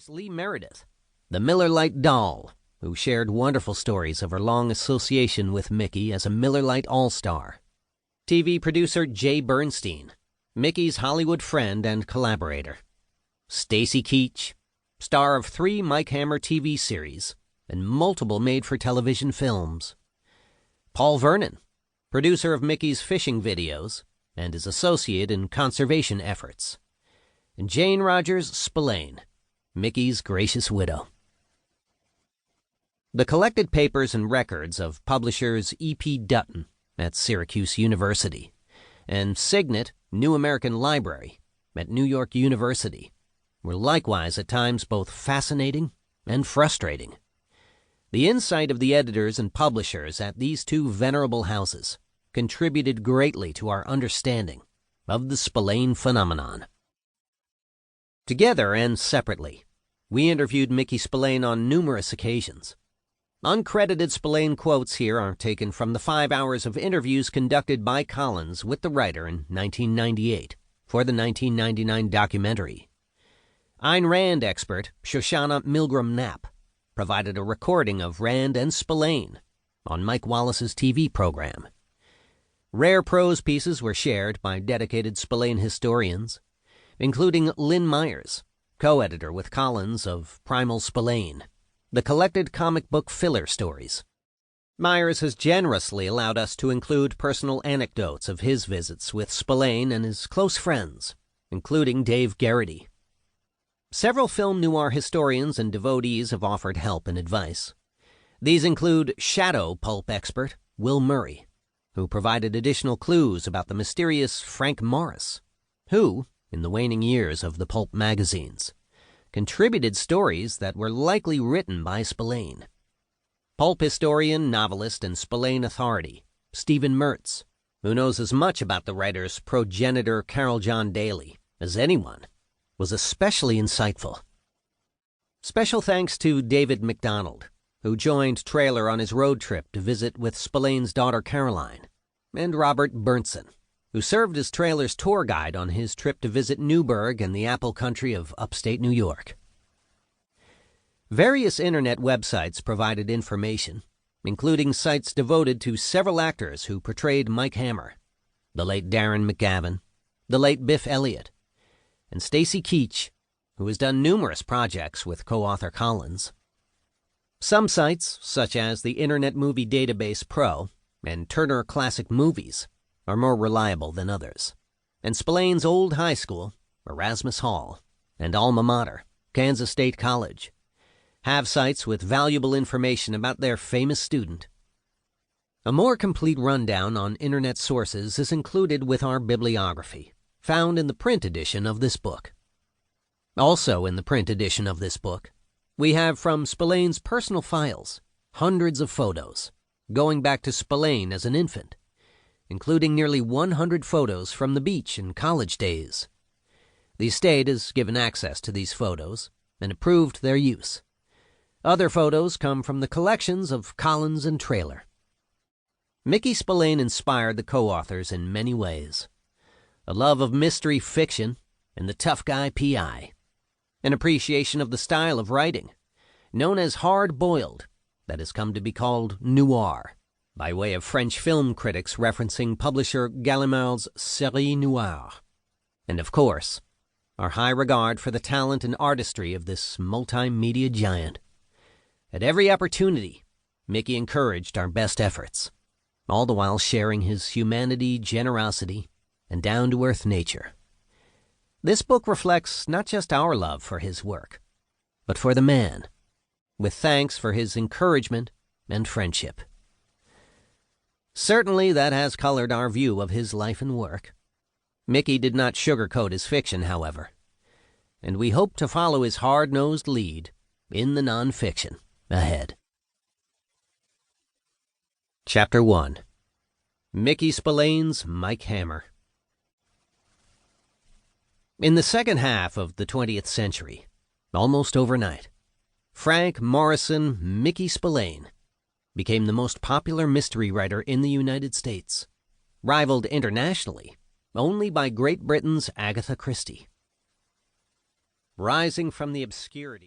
Lee Meredith, the Miller Lite doll, who shared wonderful stories of her long association with Mickey as a Miller Lite all-star. TV producer Jay Bernstein, Mickey's Hollywood friend and collaborator. Stacy Keach, star of 3 Mike Hammer TV series and multiple made-for-television films. Paul Vernon, producer of Mickey's fishing videos and his associate in conservation efforts. And Jane Rogers Spillane, Mickey's gracious widow. The collected papers and records of publishers E.P. Dutton at Syracuse University and Signet New American Library at New York University were likewise at times both fascinating and frustrating. The insight of the editors and publishers at these 2 venerable houses contributed greatly to our understanding of the Spillane phenomenon. Together and separately, we interviewed Mickey Spillane on numerous occasions. Uncredited Spillane quotes here are taken from the 5 hours of interviews conducted by Collins with the writer in 1998 for the 1999 documentary. Ayn Rand expert Shoshana Milgram Knapp provided a recording of Rand and Spillane on Mike Wallace's TV program. Rare prose pieces were shared by dedicated Spillane historians, including Lynn Myers, co-editor with Collins of Primal Spillane, the collected comic book filler stories. Myers has generously allowed us to include personal anecdotes of his visits with Spillane and his close friends, including Dave Garrity. Several film noir historians and devotees have offered help and advice. These include shadow pulp expert Will Murray, who provided additional clues about the mysterious Frank Morris, who, in the waning years of the pulp magazines, contributed stories that were likely written by Spillane. Pulp historian, novelist, and Spillane authority Stephen Mertz, who knows as much about the writer's progenitor Carol John Daly as anyone, was especially insightful. Special thanks to David McDonald, who joined Traylor on his road trip to visit with Spillane's daughter Caroline, and Robert Bernson, who served as Traylor's tour guide on his trip to visit Newburgh and the apple country of upstate New York. Various internet websites provided information, including sites devoted to several actors who portrayed Mike Hammer, the late Darren McGavin, the late Biff Elliott, and Stacy Keach, who has done numerous projects with co-author Collins. Some sites, such as the Internet Movie Database Pro and Turner Classic Movies, are more reliable than others, and Spillane's old high school, Erasmus Hall, and alma mater, Kansas State College, have sites with valuable information about their famous student. A more complete rundown on internet sources is included with our bibliography, found in the print edition of this book. Also in the print edition of this book, we have from Spillane's personal files hundreds of photos, going back to Spillane as an infant, including nearly 100 photos from the beach in college days. The estate has given access to these photos and approved their use. Other photos come from the collections of Collins and Traylor. Mickey Spillane inspired the co-authors in many ways. A love of mystery fiction and the tough guy P.I., an appreciation of the style of writing, known as hard-boiled, that has come to be called noir, by way of French film critics referencing publisher Gallimard's Série Noire. And of course, our high regard for the talent and artistry of this multimedia giant. At every opportunity, Mickey encouraged our best efforts, all the while sharing his humanity, generosity, and down-to-earth nature. This book reflects not just our love for his work, but for the man, with thanks for his encouragement and friendship. Certainly that has colored our view of his life and work. Mickey did not sugarcoat his fiction, however, and we hope to follow his hard-nosed lead in the nonfiction ahead. Chapter 1. Mickey Spillane's Mike Hammer. In the second half of the 20th century, almost overnight, Frank Morrison Mickey Spillane became the most popular mystery writer in the United States, rivaled internationally only by Great Britain's Agatha Christie. Rising from the obscurity